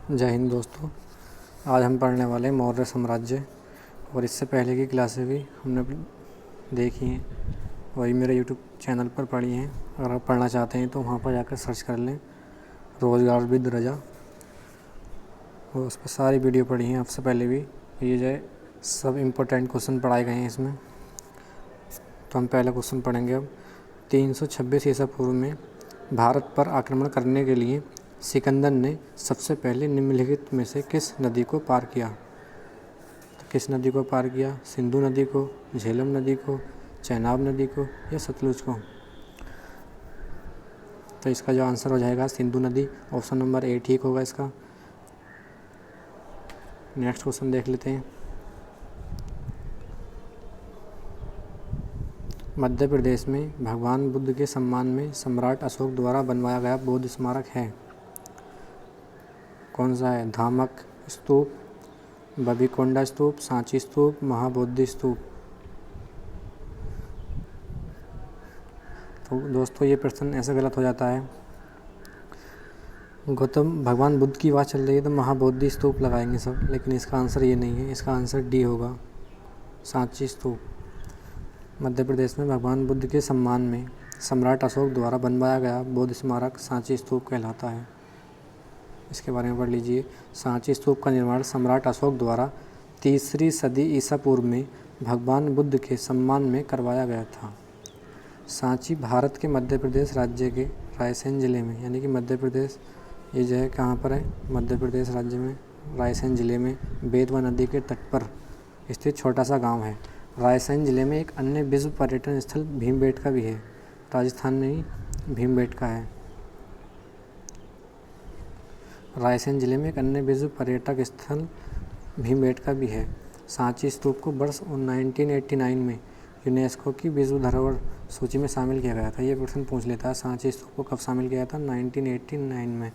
जय हिंद दोस्तों। आज हम पढ़ने वाले हैं मौर्य साम्राज्य, और इससे पहले की क्लासें भी हमने देखी हैं, वही मेरे यूट्यूब चैनल पर पढ़ी हैं। अगर आप पढ़ना चाहते हैं तो वहाँ पर जाकर सर्च कर लें रोज़गार विद रजा, और उस पर सारी वीडियो पढ़ी हैं आपसे पहले भी। ये जो है सब इम्पोर्टेंट क्वेश्चन पढ़ाए गए हैं इसमें। तो हम पहला क्वेश्चन पढ़ेंगे अब। 326 ईसा पूर्व में भारत पर आक्रमण करने के लिए सिकंदर ने सबसे पहले निम्नलिखित में से किस नदी को पार किया? तो किस नदी को पार किया? सिंधु नदी को, झेलम नदी को, चेनाब नदी को या सतलुज को? तो इसका जो आंसर हो जाएगा सिंधु नदी। ऑप्शन नंबर ए ठीक होगा इसका। नेक्स्ट क्वेश्चन देख लेते हैं। मध्य प्रदेश में भगवान बुद्ध के सम्मान में सम्राट अशोक द्वारा बनवाया गया बौद्ध स्मारक है? कौन सा है? धामक स्तूप, बबिकोंडा स्तूप, सांची स्तूप, महाबोधि स्तूप? तो दोस्तों ये प्रश्न ऐसे गलत हो जाता है। गौतम भगवान बुद्ध की बात चल रही है तो महाबोधि स्तूप लगाएंगे सब, लेकिन इसका आंसर ये नहीं है। इसका आंसर डी होगा, सांची स्तूप। मध्य प्रदेश में भगवान बुद्ध के सम्मान में सम्राट अशोक द्वारा बनवाया गया बौद्ध स्मारक सांची स्तूप कहलाता है। इसके बारे में पढ़ लीजिए। सांची स्तूप का निर्माण सम्राट अशोक द्वारा 3री सदी ईसा पूर्व में भगवान बुद्ध के सम्मान में करवाया गया था। सांची भारत के मध्य प्रदेश राज्य के रायसेन जिले में, यानी कि मध्य प्रदेश ये जो है कहाँ पर है? मध्य प्रदेश राज्य में रायसेन जिले में बेतवा नदी के तट पर स्थित छोटा सा गांव है। रायसेन जिले में एक अन्य विश्व पर्यटन स्थल भीमबेटका भी है। राजस्थान में ही भीमबेटका है। रायसेन जिले में एक अन्य विश्व पर्यटक स्थल भीमबेटका भी है। सांची स्तूप को वर्ष 1989 में यूनेस्को की विश्व धरोहर सूची में शामिल किया गया था। ये क्वेश्चन पूछ लेता है, सांची स्तूप को कब शामिल किया था? 1989 में।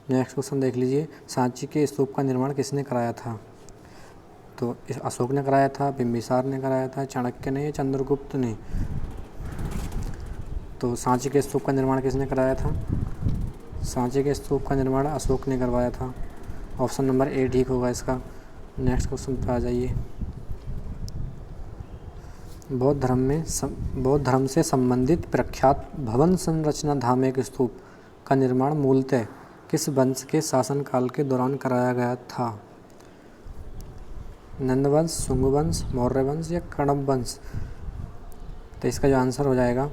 नेक्स्ट क्वेश्चन देख लीजिए। सांची के स्तूप का निर्माण किसने कराया था? तो अशोक ने कराया था, बिंबिसार ने कराया था, चाणक्य ने या चंद्रगुप्त ने? तो सांची के स्तूप का निर्माण किसने कराया था? सांची के स्तूप का निर्माण अशोक ने करवाया था। ऑप्शन नंबर ए ठीक होगा इसका। नेक्स्ट क्वेश्चन पर आ जाइए। बौद्ध धर्म से संबंधित प्रख्यात भवन संरचना धामेक स्तूप का निर्माण मूलतः किस वंश के शासनकाल के दौरान कराया गया था? नंद वंश, शुंग वंश, मौर्य वंश या कण्व वंश? तो इसका जो आंसर हो जाएगा,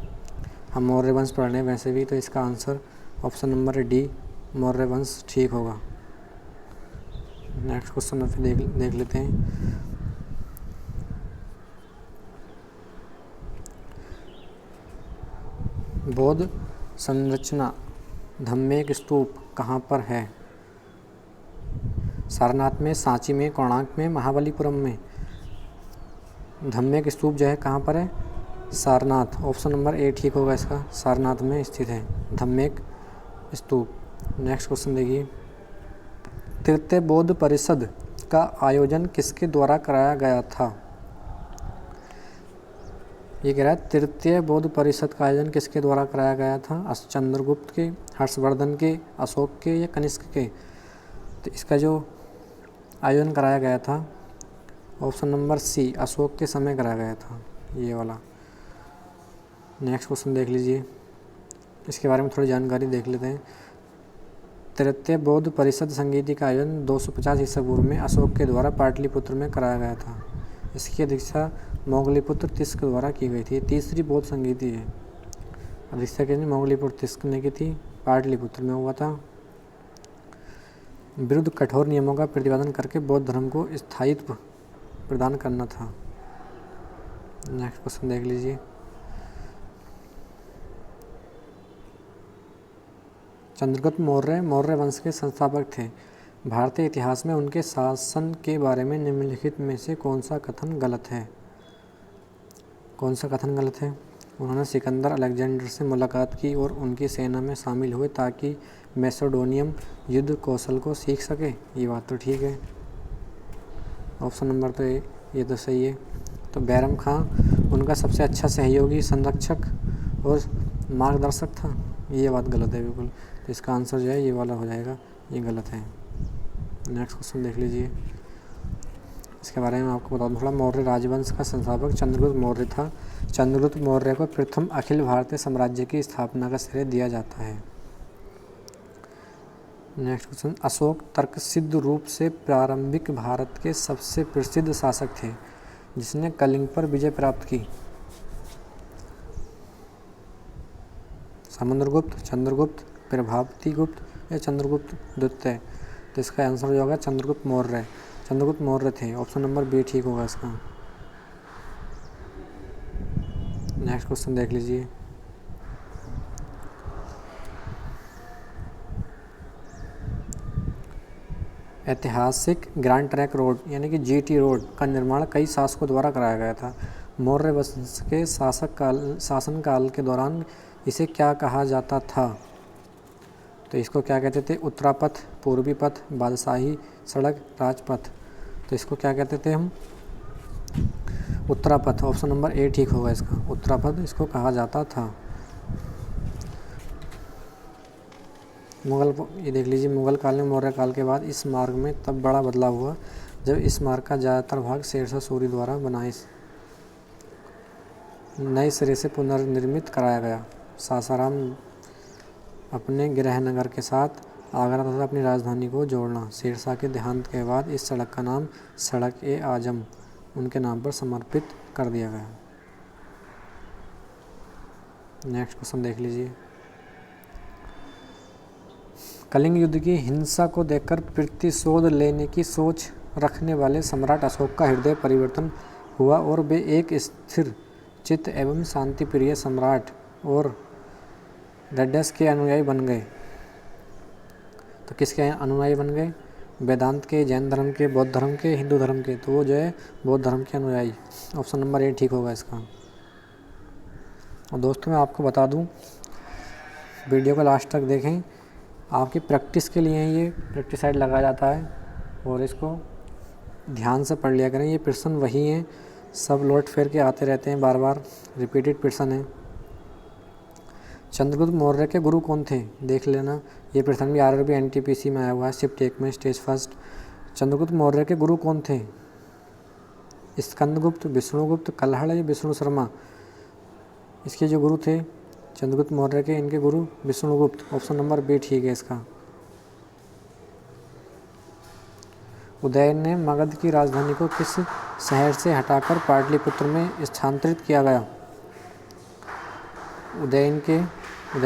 हम मौर्य वंश पढ़ रहे हैं वैसे भी, तो इसका answer option number D Maurya वंश ठीक होगा। नेक्स्ट क्वेश्चन फिर देख लेते हैं। बौद्ध संरचना धामेक स्तूप कहाँ पर है? सारनाथ में, सांची में, कोणार्क में, महाबलीपुरम में? धामेक स्तूप जो है कहाँ पर है? सारनाथ। ऑप्शन नंबर ए ठीक होगा इसका। सारनाथ में स्थित है धामेक स्तूप। नेक्स्ट क्वेश्चन देखिए। तृतीय बौद्ध परिषद का आयोजन किसके द्वारा कराया गया था? ये कह रहा है तृतीय बौद्ध परिषद का आयोजन किसके द्वारा कराया गया था? चंद्रगुप्त के, हर्षवर्धन के, अशोक के या कनिष्क के? तो इसका जो आयोजन कराया गया था ऑप्शन नंबर सी अशोक के समय कराया गया था, ये वाला। नेक्स्ट क्वेश्चन देख लीजिए। इसके बारे में थोड़ी जानकारी देख लेते हैं। तृतीय बौद्ध परिषद संगीति का आयोजन 250 ईसा पूर्व में अशोक के द्वारा पाटलिपुत्र में कराया गया था। इसकी अध्यक्षता मोगलीपुत्र तिस्क द्वारा की गई थी। 3री बौद्ध संगीति है। अध्यक्षता किसने? मोगलीपुत्र तिस्क ने की थी, पाटलिपुत्र में हुआ था। विरुद्ध कठोर नियमों का प्रतिपादन करके बौद्ध धर्म को स्थायित्व प्रदान करना था। नेक्स्ट क्वेश्चन देख लीजिए। चंद्रगुप्त मौर्य वंश के संस्थापक थे। भारतीय इतिहास में उनके शासन के बारे में निम्नलिखित में से कौन सा कथन गलत है? कौन सा कथन गलत है? उन्होंने सिकंदर अलेक्जेंडर से मुलाकात की और उनकी सेना में शामिल हुए ताकि मैसेडोनियम युद्ध कौशल को सीख सके। ये बात तो ठीक है। ऑप्शन नंबर तो ये तो सही है। तो बैरम खां उनका सबसे अच्छा सहयोगी, संरक्षक और मार्गदर्शक था। ये बात गलत है बिल्कुल। तो इसका आंसर जो है ये वाला हो जाएगा, ये गलत है। नेक्स्ट क्वेश्चन देख लीजिए, इसके बारे में आपको बता दूँ थोड़ा। मौर्य राजवंश का संस्थापक चंद्रगुप्त मौर्य था। चंद्रगुप्त मौर्य को प्रथम अखिल भारतीय साम्राज्य की स्थापना का श्रेय दिया जाता है। नेक्स्ट क्वेश्चन, अशोक तर्कसिद्ध रूप से प्रारंभिक भारत के सबसे प्रसिद्ध शासक थे जिसने कलिंग पर विजय प्राप्त की। समुद्रगुप्त, चंद्रगुप्त, प्रभावती गुप्त या चंद्रगुप्त द्वितीय। तो इसका आंसर जो होगा चंद्रगुप्त मौर्य। चंद्रगुप्त मौर्य थे। ऑप्शन नंबर बी ठीक होगा इसका। नेक्स्ट क्वेश्चन देख लीजिए, ऐतिहासिक ग्रैंड ट्रंक रोड यानी कि जीटी रोड का निर्माण कई शासकों द्वारा कराया गया था। मौर्य वंश के शासनकाल के दौरान इसे क्या कहा जाता था? तो इसको क्या कहते थे? उत्तरापथ, पूर्वी पथ, बादशाही सड़क, राजपथ। तो इसको क्या कहते थे हम? उत्तरापथ। ऑप्शन नंबर ए ठीक होगा इसका, उत्तरापथ इसको कहा जाता था। ये देख लीजिए, मुगल काल में मौर्य काल के बाद इस मार्ग में तब बड़ा बदलाव हुआ जब इस मार्ग का ज़्यादातर भाग शेरशाह सूरी द्वारा नए सिरे से पुनर्निर्मित कराया गया। सासाराम अपने गृहनगर के साथ आगरा तथा अपनी राजधानी को जोड़ना। शेरशाह के देहांत के बाद इस सड़क का नाम सड़क ए आजम उनके नाम पर समर्पित कर दिया गया। नेक्स्ट क्वेश्चन देख लीजिए, कलिंग युद्ध की हिंसा को देखकर प्रतिशोध लेने की सोच रखने वाले सम्राट अशोक का हृदय परिवर्तन हुआ और वे एक स्थिर चित्त एवं शांतिप्रिय सम्राट और रड्डस के अनुयायी बन गए। तो किसके अनुयायी बन गए? वेदांत के, जैन धर्म के, बौद्ध धर्म के, हिंदू धर्म के। तो वो जो है बौद्ध धर्म के अनुयायी। ऑप्शन नंबर ए ठीक होगा इसका। और दोस्तों मैं आपको बता दूं, वीडियो को लास्ट तक देखें, आपकी प्रैक्टिस के लिए ये प्रैक्टिस साइड लगाया जाता है और इसको ध्यान से पढ़ लिया करें। ये प्रश्न वही हैं, सब लौट फेर के आते रहते हैं, बार बार रिपीटेड प्रश्न है। चंद्रगुप्त मौर्य के गुरु कौन थे? देख लेना, ये प्रश्न भी आरआरबी एनटीपीसी में आया हुआ है, शिफ्ट 1 में, स्टेज फर्स्ट। चंद्रगुप्त मौर्य के गुरु कौन थे? स्कंदगुप्त, विष्णुगुप्त, कल्हड़ या विष्णु शर्मा। इसके जो गुरु थे चंद्रगुप्त मौर्य के, इनके गुरु विष्णुगुप्त। ऑप्शन नंबर बी ठीक है इसका। उदयन ने मगध की राजधानी को किस शहर से हटाकर पाटलिपुत्र में स्थानांतरित किया गया? उदयन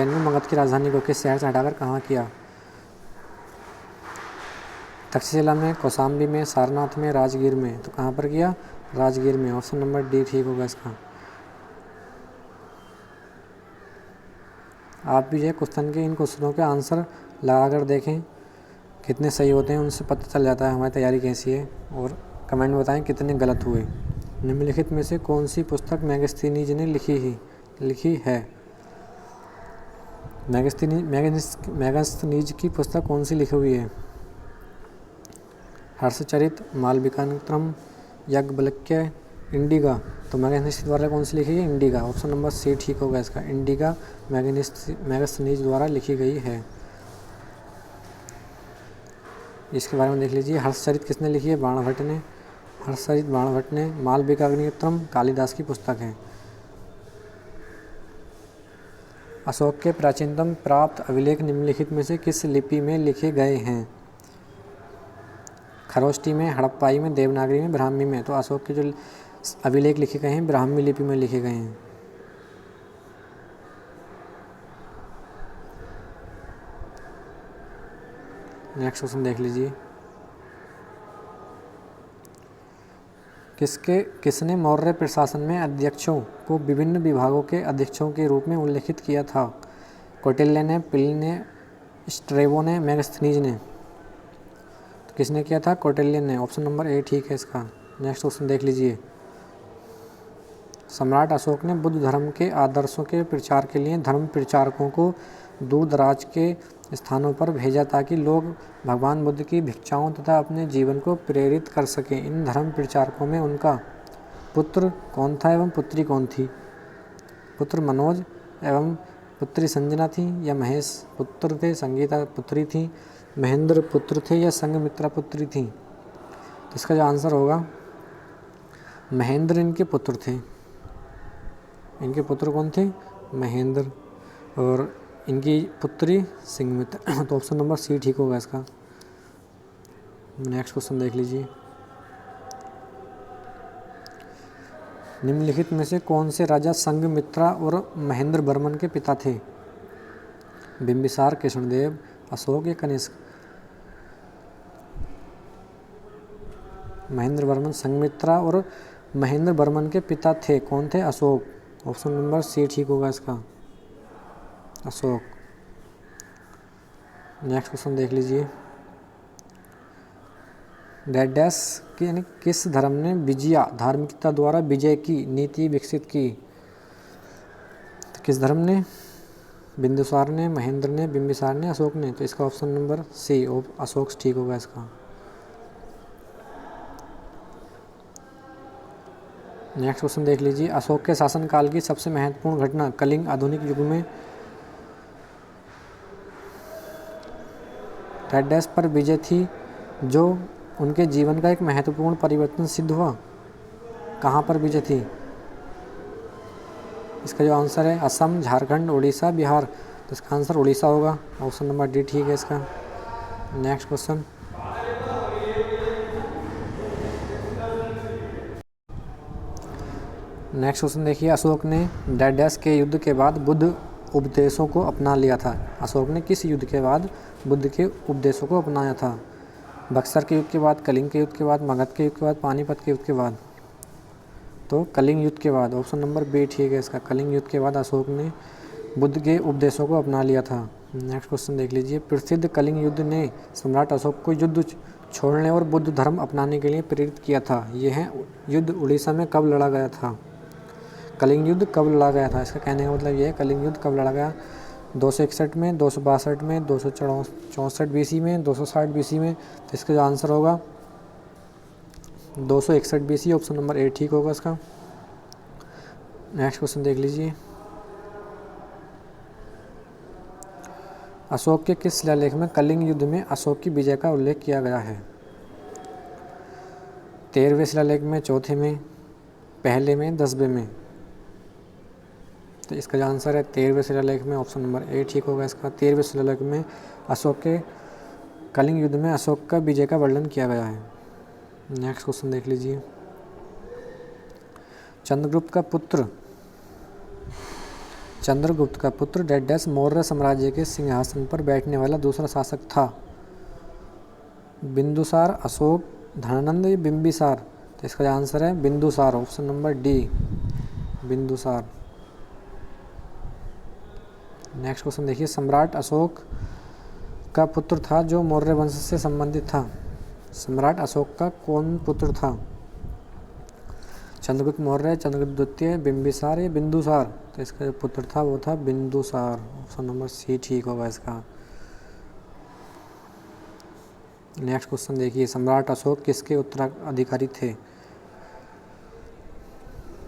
ने मगध की राजधानी को किस शहर से हटाकर कहाँ किया? तक्षशिला में, कौशाम्बी में, सारनाथ में, राजगीर में। तो कहाँ पर किया? राजगीर में। ऑप्शन नंबर डी ठीक होगा इसका। आप भी जो है क्वेश्चन के इन क्वेश्चनों के आंसर लगा कर देखें कितने सही होते हैं, उनसे पता चल जाता है हमारी तैयारी कैसी है। और कमेंट में बताएं कितने गलत हुए। निम्नलिखित में से कौन सी पुस्तक मेगास्थनीज ने लिखी है? मेगास्थनीज की पुस्तक कौन सी लिखी हुई है? हर्षचरित, मालविकाग्निमित्रम, याज्ञवल्क्य, इंडिका। तो मेगास्थनीज द्वारा कौन सी लिखी है? इंडिका। ऑप्शन नंबर सी ठीक होगा इसका, इंडिका मेगास्थनीज द्वारा लिखी गई है। इसके बारे में देख लीजिए, हर्षचरित किसने लिखी है? बाणभट्ट ने। हर्षचरित बाणभट्ट ने। मालविकाग्निमित्रम कालिदास की पुस्तक है। अशोक के प्राचीनतम प्राप्त अभिलेख निम्नलिखित में से किस लिपि में लिखे गए हैं? खरोष्टी में, हड़प्पाई में, देवनागरी में, ब्राह्मी में। तो अशोक के जो अभिलेख लिखे गए हैं ब्राह्मी लिपि में लिखे गए हैं। नेक्स्ट क्वेश्चन देख लीजिए, किसने मौर्य प्रशासन में अध्यक्षों को विभिन्न विभागों के अध्यक्षों के रूप में उल्लेखित किया था? कौटिल्य ने, प्लिनी ने, स्ट्रैबो ने, मेगास्थनीज ने। तो किसने किया था? कौटिल्य ने। ऑप्शन नंबर ए ठीक है इसका। नेक्स्ट क्वेश्चन देख लीजिए, सम्राट अशोक ने बुद्ध धर्म के आदर्शों के प्रचार के लिए धर्म प्रचारकों को दूर दराज के स्थानों पर भेजा ताकि लोग भगवान बुद्ध की भिक्षाओं तथा अपने जीवन को प्रेरित कर सकें। इन धर्म प्रचारकों में उनका पुत्र कौन था एवं पुत्री कौन थी? पुत्र मनोज एवं पुत्री संजना थी या महेश पुत्र थे, संगीता पुत्री थी, महेंद्र पुत्र थे या संघमित्रा पुत्री थी? तो इसका जो आंसर होगा, महेंद्र इनके पुत्र थे। इनके पुत्र कौन थे? महेंद्र, और इनकी पुत्री संघमित्रा। तो ऑप्शन नंबर सी ठीक होगा इसका। नेक्स्ट क्वेश्चन देख लीजिए। निम्नलिखित में से कौन से राजा संघमित्रा और महेंद्र वर्मन के पिता थे? बिंबिसार, कृष्णदेव, अशोक या कनिष्क? महेंद्र वर्मन संघमित्रा और महेंद्र वर्मन के पिता थे। कौन थे? अशोक। ऑप्शन नंबर सी ठीक होगा इसका, अशोक। नेक्स्ट क्वेश्चन देख लीजिए। डैश की यानी किस धर्म ने विजया धार्मिकता द्वारा विजय की नीति विकसित की? तो किस धर्म ने? बिंदुसार ने, महेंद्र ने, बिंबिसार ने, अशोक ने? तो इसका ऑप्शन नंबर सी, अशोक ठीक होगा इसका। नेक्स्ट क्वेश्चन देख लीजिए। अशोक के शासनकाल की सबसे महत्वपूर्ण घटना कलिंग आधुनिक युग में डैश पर विजय थी, जो उनके जीवन का एक महत्वपूर्ण परिवर्तन सिद्ध हुआ। कहाँ पर विजय थी? इसका जो आंसर है असम, झारखंड, उड़ीसा, बिहार। तो इसका आंसर उड़ीसा होगा। ऑप्शन नंबर डी ठीक है इसका। Next question. नेक्स्ट क्वेश्चन देखिए। अशोक ने डैश के युद्ध के बाद बुद्ध उपदेशों को अपना लिया था? अशोक ने किस युद्ध के बाद बुद्ध के उपदेशों को अपनाया था? बक्सर के युद्ध के बाद, कलिंग के युद्ध के बाद, मगध के युद्ध के बाद, पानीपत के युद्ध के बाद? तो कलिंग युद्ध के बाद। ऑप्शन नंबर बी ठीक है इसका। कलिंग युद्ध के बाद अशोक ने बुद्ध के उपदेशों को अपना लिया था। नेक्स्ट क्वेश्चन देख लीजिए। प्रसिद्ध कलिंग युद्ध ने सम्राट अशोक को युद्ध छोड़ने और बुद्ध धर्म अपनाने के लिए प्रेरित किया था। यह युद्ध उड़ीसा में कब लड़ा गया था? कलिंग युद्ध कब लड़ा गया था? इसका कहने का मतलब ये है कलिंग युद्ध कब लड़ा गया? 261 में, 262 में, 264 बीसी में, 260 बीसी में? तो इसका जो आंसर होगा 261 बीसी। ऑप्शन नंबर ए ठीक होगा इसका। नेक्स्ट क्वेश्चन देख लीजिए। अशोक के किस शिलालेख में कलिंग युद्ध में अशोक की विजय का उल्लेख किया गया है? 13वें शिलालेख में, चौथे में, पहले में, 10वें में? तो इसका जो आंसर है 13वें शिलालेख में। ऑप्शन नंबर ए ठीक होगा इसका। 13वें शिलालेख में अशोक के कलिंग युद्ध में अशोक का विजय का वर्णन किया गया है। नेक्स्ट क्वेश्चन देख लीजिए। चंद्रगुप्त का पुत्र डैश मौर्य साम्राज्य के सिंहासन पर बैठने वाला दूसरा शासक था? बिंदुसार, अशोक, धनानंद या बिंबिसार? तो इसका आंसर है Bindusara. Option number D, Bindusara. Next question देखिए। सम्राट अशोक का पुत्र था जो मौर्य वंश से संबंधित था? सम्राट अशोक का कौन पुत्र था? चंद्रगुप्त मौर्य, चंद्रगुप्त द्वितीय, बिंबिसार या बिंदुसार? तो इसका जो पुत्र था वो था बिंदुसार। ऑप्शन नंबर सी ठीक होगा इसका। नेक्स्ट क्वेश्चन देखिए। सम्राट अशोक किसके उत्तराधिकारी थे?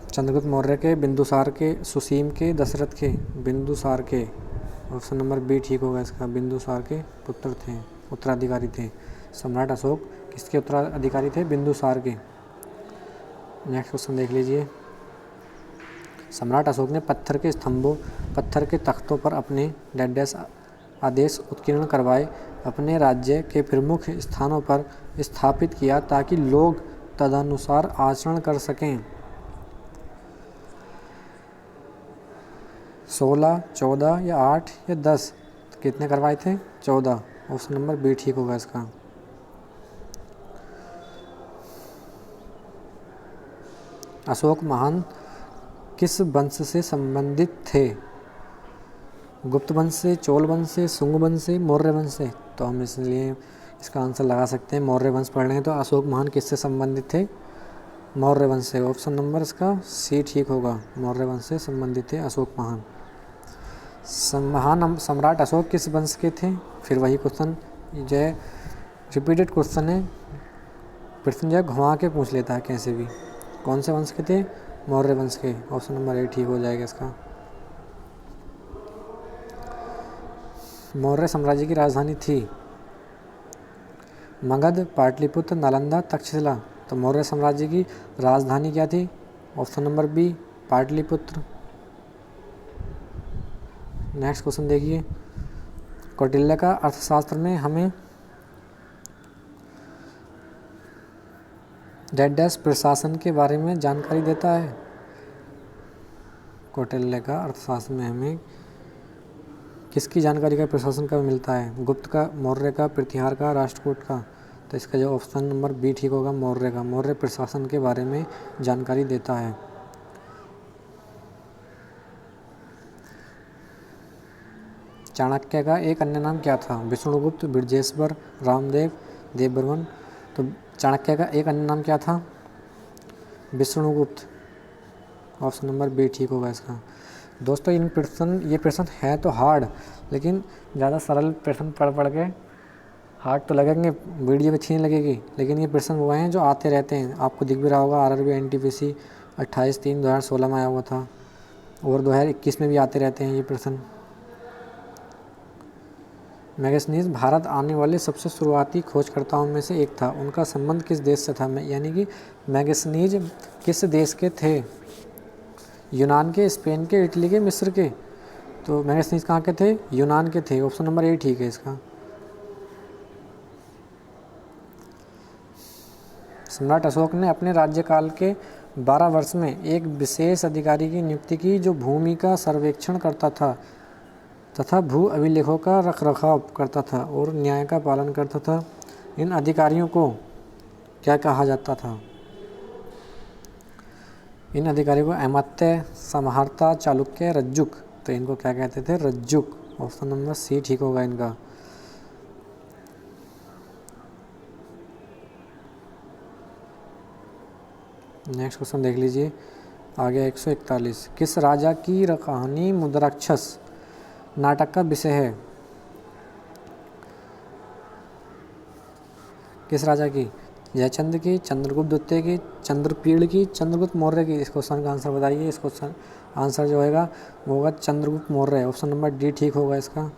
चंद्रगुप्त मौर्य के, बिंदुसार के, सुसीम के, दशरथ के? बिंदुसार के। ऑप्शन नंबर बी ठीक होगा इसका। बिंदुसार के पुत्र थे, उत्तराधिकारी थे। सम्राट अशोक किसके उत्तराधिकारी थे? बिंदुसार के। नेक्स्ट क्वेश्चन देख लीजिए। सम्राट अशोक ने पत्थर के स्तंभों, पत्थर के तख्तों पर अपने डैश आदेश उत्कीर्ण करवाए अपने राज्य के प्रमुख स्थानों पर स्थापित किया ताकि लोग तदनुसार आचरण कर सकें? 16, 14 या 8 या 10? तो कितने करवाए थे? 14। ऑप्शन नंबर बी ठीक होगा इसका। अशोक महान किस वंश से संबंधित थे? गुप्त वंश से, चोल वंश से, शुंग वंश से, मौर्य वंश से? तो हम इसलिए इसका आंसर लगा सकते हैं मौर्य वंश पढ़ रहे हैं तो अशोक महान किससे संबंधित थे? मौर्य वंश से। ऑप्शन नंबर इसका सी ठीक होगा। मौर्य वंश से संबंधित थे अशोक महान। महान सम्राट अशोक किस वंश के थे? फिर वही क्वेश्चन, जो है रिपीटेड क्वेश्चन है, प्रश्न जो है घुमा के पूछ लेता है कैसे भी। कौन से वंश के थे? मौर्य वंश के। ऑप्शन नंबर ए ठीक हो जाएगा इसका। मौर्य साम्राज्य की राजधानी थी? मगध, पाटलिपुत्र, नालंदा, तक्षशिला। तो मौर्य साम्राज्य की राजधानी क्या थी? Option number B, Pataliputra. Next question देखिए, कौटिल्य का अर्थशास्त्र में हमें डैश प्रशासन के बारे में जानकारी देता है। कौटिल्य का अर्थशास्त्र में हमें किसकी जानकारी का प्रशासन का मिलता है? गुप्त का, मौर्य का, प्रतिहार का, राष्ट्रकूट का। तो इसका जो ऑप्शन नंबर बी ठीक होगा, मौर्य का। मौर्य प्रशासन के बारे में जानकारी देता है। चाणक्य का एक अन्य नाम क्या था? विष्णुगुप्त, बृजेश्वर, रामदेव, देवबर्मन। तो चाणक्य का एक अन्य नाम क्या था? विष्णुगुप्त। ऑप्शन नंबर बी ठीक होगा इसका। दोस्तों ये प्रश्न है तो हार्ड, लेकिन ज़्यादा सरल प्रश्न पढ़ के हार्ड तो लगेंगे, वीडियो अच्छी नहीं लगेगी, लेकिन ये प्रश्न वो हैं जो आते रहते हैं। आपको दिख भी रहा होगा, आरआरबी एनटीपीसी 28/3/2016 में आया हुआ था, और 2021 में भी आते रहते हैं ये प्रश्न। मैगनीज भारत आने वाले सबसे शुरुआती खोजकर्ताओं में से एक था। उनका संबंध किस देश से था? यानी कि मैगनीज किस देश के थे? यूनान के, स्पेन के, इटली के, मिस्र के। तो मैगनीज कहाँ के थे? यूनान के थे। ऑप्शन नंबर ए ठीक है इसका। सम्राट अशोक ने अपने राज्यकाल के 12 वर्ष में एक विशेष अधिकारी की नियुक्ति की जो भूमि का सर्वेक्षण करता था तथा भू अभिलेखों का रखरखाव करता था और न्याय का पालन करता था। इन अधिकारियों को क्या कहा जाता था? इन अधिकारियों को अमात्य, समहर्ता, चालुक्य, रज्जुक। तो इनको क्या कहते थे? रज्जुक। ऑप्शन नंबर सी ठीक होगा इनका। नेक्स्ट क्वेश्चन देख लीजिए, आगे 141। किस राजा की कहानी मुद्राक्षस नाटक का विषय है? किस राजा की? जयचंद की, चंद्रगुप्त द्वितीय की, चंद्रपीड़ की, चंद्रगुप्त मौर्य की। इस क्वेश्चन का आंसर बताइए। इस क्वेश्चन आंसर जो होगा वो होगा Chandragupta Maurya. Option number D ठीक होगा इसका।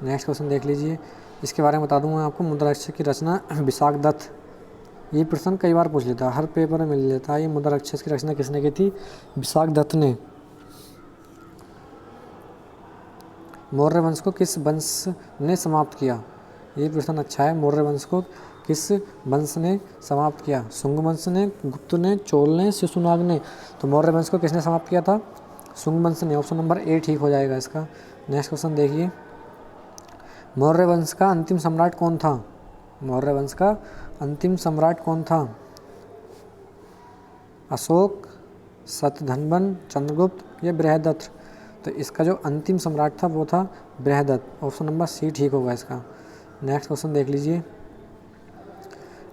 नेक्स्ट क्वेश्चन देख लीजिए, इसके बारे में बता दूंगा आपको। मुद्राक्षस की रचना विशाखदत्त। ये प्रश्न कई बार पूछ लेता है, हर पेपर में मिल लेता है। ये मुद्राक्षस की रचना किसने की थी? विशाखदत्त ने। मौर्य वंश को किस वंश ने समाप्त किया? ये प्रश्न अच्छा है। मौर्य वंश को किस वंश ने समाप्त किया? शुंग वंश ने, गुप्त ने, चोल ने, शिशुनाग ने। तो मौर्य वंश को किसने समाप्त किया था? शुंग वंश ने। ऑप्शन नंबर ए ठीक हो जाएगा इसका। नेक्स्ट क्वेश्चन देखिए, मौर्य वंश का अंतिम सम्राट कौन था? मौर्य वंश का अंतिम सम्राट कौन था? अशोक, शतधन्वन, चंद्रगुप्त या बृहदत्त? तो इसका जो अंतिम सम्राट था वो था बृहदत्त। ऑप्शन नंबर सी ठीक होगा इसका। नेक्स्ट क्वेश्चन देख लीजिए,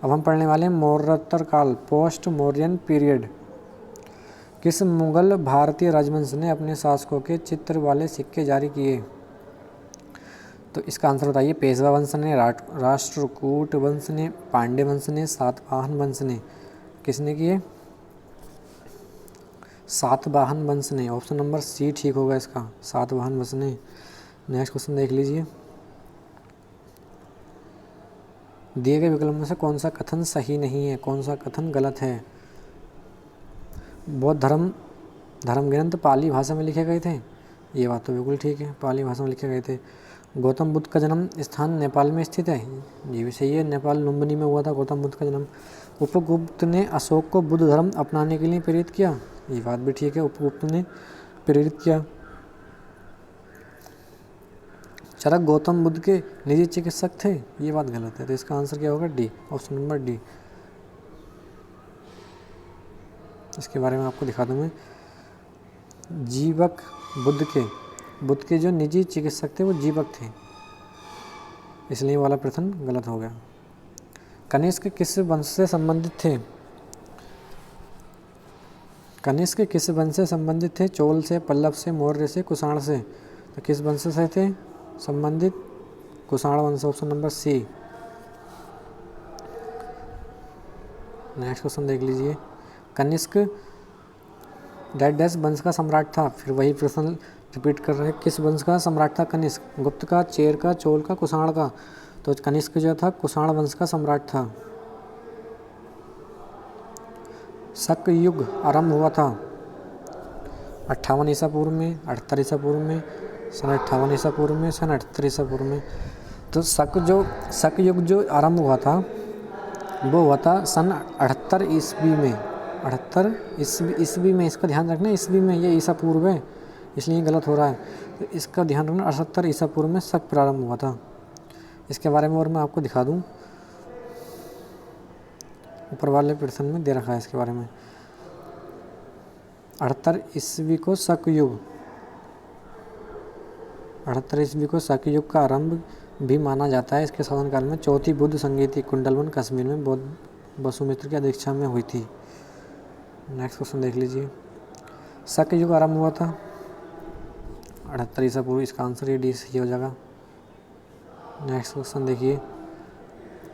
अब हम पढ़ने वाले हैं मौर्योत्तर काल, पोस्ट मौर्यन पीरियड। किस मुगल भारतीय राजवंश ने अपने शासकों के चित्र वाले सिक्के जारी किए? तो इसका आंसर बताइए। पेशवा वंश ने, राष्ट्रकूट वंश ने, पांड्य वंश ने, सातवाहन वंश ने। किसने किए? सातवाहन वंश ने। ऑप्शन नंबर सी ठीक होगा इसका, सातवाहन वंश ने। नेक्स्ट क्वेश्चन देख लीजिए, दिए गए विकल्प में से कौन सा कथन सही नहीं है, कौन सा कथन गलत है? बौद्ध धर्म ग्रंथ पाली भाषा में लिखे गए थे। ये बात तो बिल्कुल ठीक है, पाली भाषा में लिखे गए थे। गौतम बुद्ध का जन्म स्थान नेपाल में स्थित है। ये भी सही है, नेपाल लुम्बिनी में हुआ था गौतम बुद्ध का जन्म। उपगुप्त ने अशोक को बुद्ध धर्म अपनाने के लिए प्रेरित किया। ये बात भी ठीक है, उपगुप्त ने प्रेरित किया। चरक गौतम बुद्ध के निजी चिकित्सक थे। ये बात गलत है, तो इसका आंसर क्या होगा? डी। Option number D. इसके बारे में आपको दिखा दूँ मैं। जीवक बुद्ध के जो निजी चिकित्सक थे वो जीवक थे, इसलिए वाला प्रश्न गलत हो गया। कनिष्क किस वंश से संबंधित थे? कनिष्क किस वंश से संबंधित थे? चोल से, पल्लव से, मौर्य से, कुषाण से। तो किस वंश से थे संबंधित? कुषाण वंश। Option number C. Next question देख लीजिए, कनिष्क डैश वंश का सम्राट था। फिर वही प्रश्न रिपीट कर रहे हैं, किस वंश का सम्राट था कनिष्क? गुप्त का, चेर का, चोल का, कुषाण का। तो कनिष्क जो था कुषाण वंश का सम्राट था। शक युग आरंभ हुआ था 58 ईसा पूर्व में, 78 ईसा पूर्व में, सन 58 ईसा पूर्व में, सन 78 ईसा पूर्व में। तो शक युग जो आरंभ हुआ था वो हुआ था सन 78 ईस्वी में। 78 ईस्वी में, इसका ध्यान रखना, ईस्वी में, ये ईसा पूर्व है इसलिए गलत हो रहा है, तो इसका ध्यान रखना। 78 ईसा पूर्व में शक प्रारंभ हुआ था। इसके बारे में और मैं आपको दिखा दूँ, ऊपर वाले प्रश्न में दे रखा है इसके बारे में। 78 ईस्वी को शक युग, 78 ईस्वी को शक युग का आरंभ भी माना जाता है। इसके शासनकाल में चौथी बुद्ध संगीति कुंडलवन कश्मीर में बौद्ध वसुमित्र की अध्यक्षता में हुई थी। नेक्स्ट क्वेश्चन देख लीजिए। शक युग आरंभ हुआ था 78 ईसा पूर्व, इसका आंसर ये डी सही हो जाएगा। नेक्स्ट क्वेश्चन देखिए।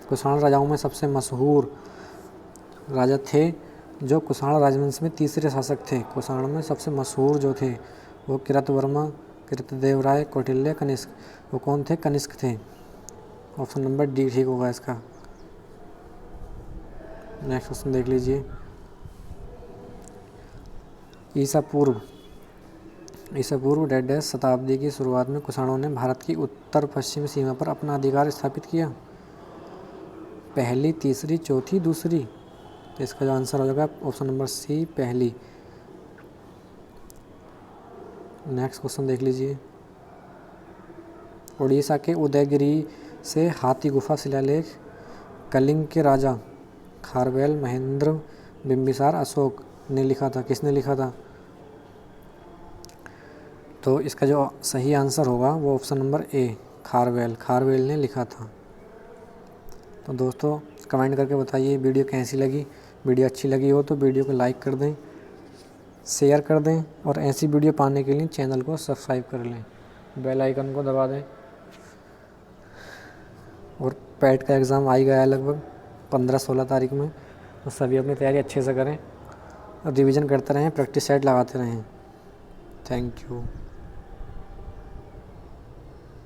कुषाण राजाओं में सबसे मशहूर राजा थे जो कुषाण राजवंश में तीसरे शासक थे। कुषाण में सबसे मशहूर जो थे वो कृतवर्मा, कृतदेवराय, कौटिल्य, कनिष्क। वो कौन थे? कनिष्क थे। ऑप्शन नंबर डी ठीक होगा इसका। नेक्स्ट क्वेश्चन देख लीजिए। ईसा पूर्व 1.5 शताब्दी की शुरुआत में कुषाणों ने भारत की उत्तर पश्चिम सीमा पर अपना अधिकार स्थापित किया। पहली, तीसरी, चौथी, दूसरी। तो इसका जो आंसर हो जाएगा ऑप्शन नंबर सी, पहली। नेक्स्ट क्वेश्चन देख लीजिए। उड़ीसा के उदयगिरी से हाथी गुफा शिलालेख कलिंग के राजा खारवेल, महेंद्र, बिंबिसार, अशोक ने लिखा था। किसने लिखा था? तो इसका जो सही आंसर होगा वो ऑप्शन नंबर ए, खारवेल ने लिखा था। तो दोस्तों कमेंट करके बताइए वीडियो कैसी लगी। वीडियो अच्छी लगी हो तो वीडियो को लाइक कर दें, शेयर कर दें और ऐसी वीडियो पाने के लिए चैनल को सब्सक्राइब कर लें, बेल आइकन को दबा दें। और पैट का एग्ज़ाम आ ही गया है लगभग 15-16 तारीख में, तो सभी अपनी तैयारी अच्छे से करें और रिवीजन करते रहें, प्रैक्टिस सेट लगाते रहें। Thank you.